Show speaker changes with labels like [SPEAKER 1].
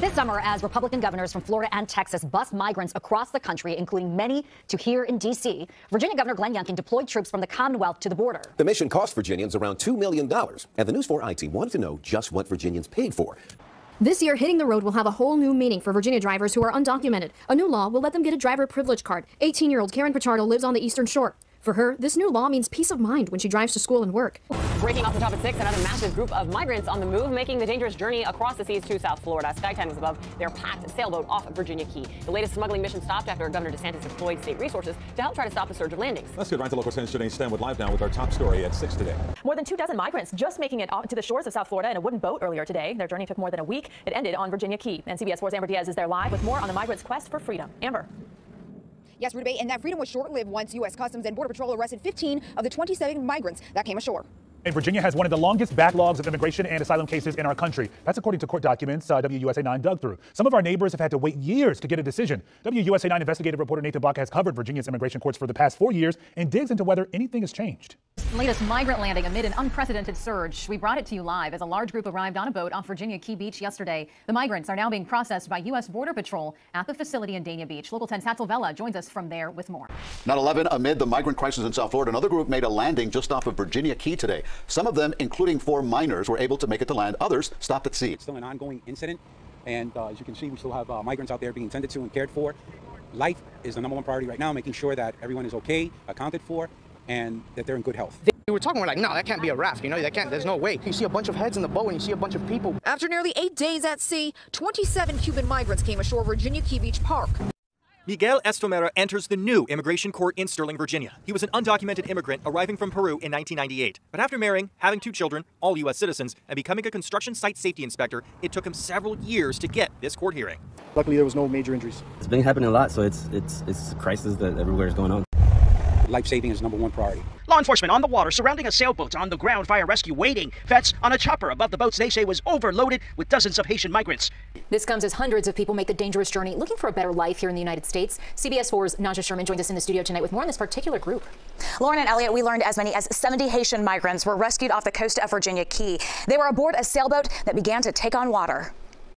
[SPEAKER 1] This summer, as Republican governors from Florida and Texas bus migrants across the country, including many to here in D.C., Virginia Governor Glenn Youngkin deployed troops from the Commonwealth to the border.
[SPEAKER 2] The mission cost Virginians around $2 million, and the News 4 IT wanted to know just what Virginians paid for.
[SPEAKER 3] This year, hitting the road will have a whole new meaning for Virginia drivers who are undocumented. A new law will let them get a driver privilege card. 18-year-old Karen Pichardo lives on the Eastern Shore. For her, this new law means peace of mind when she drives to school and work.
[SPEAKER 4] Breaking off the top at 6, another massive group of migrants on the move, making the dangerous journey across the seas to South Florida. Skytime is above their packed sailboat off Virginia Key. The latest smuggling mission stopped after Governor DeSantis deployed state resources to help try to stop a surge of landings.
[SPEAKER 5] Let's get right to local 10's Janae Stenwood live now with our top story at 6 today.
[SPEAKER 6] More than 24 migrants just making it to the shores of South Florida in a wooden boat earlier today. Their journey took more than a week. It ended on Virginia Key. And CBS 4's Amber Diaz is there live with more on the migrants' quest for freedom. Amber.
[SPEAKER 7] Yes, Rudy, and that freedom was short-lived once U.S. Customs and Border Patrol arrested 15 of the 27 migrants that came ashore.
[SPEAKER 8] And Virginia has one of the longest backlogs of immigration and asylum cases in our country. That's according to court documents WUSA 9 dug through. Some of our neighbors have had to wait years to get a decision. WUSA 9 investigative reporter Nathan Baca has covered Virginia's immigration courts for the past 4 years and digs into whether anything has changed.
[SPEAKER 9] Latest migrant landing amid an unprecedented surge. We brought it to you live as a large group arrived on a boat off Virginia Key Beach yesterday. The migrants are now being processed by U.S. Border Patrol at the facility in Dania Beach. Local 10's Hatzel Vela joins us from there with more.
[SPEAKER 10] 9/11 amid the migrant crisis in South Florida. Another group made a landing just off of Virginia Key today. Some of them, including 4 minors, were able to make it to land. Others stopped at sea.
[SPEAKER 11] It's still an ongoing incident, and as you can see, we still have migrants out there being tended to and cared for. Life is the #1 priority right now, making sure that everyone is okay, accounted for, and that they're in good health.
[SPEAKER 12] We were talking, we're like, no, that can't be a raft, there's no way. You see a bunch of heads in the boat and you see a bunch of people.
[SPEAKER 7] After nearly 8 days at sea, 27 Cuban migrants came ashore Virginia Key Beach Park.
[SPEAKER 13] Miguel Estomera enters the new immigration court in Sterling, Virginia. He was an undocumented immigrant arriving from Peru in 1998. But after marrying, having 2 children, all U.S. citizens, and becoming a construction site safety inspector, it took him several years to get this court hearing.
[SPEAKER 12] Luckily, there was no major injuries.
[SPEAKER 14] It's been happening a lot, so it's a crisis that everywhere is going on.
[SPEAKER 11] Life saving is #1 priority.
[SPEAKER 15] Law enforcement on the water surrounding a sailboat, on the ground fire rescue waiting. Vets on a chopper above the boats they say was overloaded with dozens of Haitian migrants.
[SPEAKER 16] This comes as hundreds of people make the dangerous journey looking for a better life here in the United States. CBS 4's Naja Sherman joins us in the studio tonight with more on this particular group.
[SPEAKER 17] Lauren and Elliot, we learned as many as 70 Haitian migrants were rescued off the coast of Virginia Key. They were aboard a sailboat that began to take on water.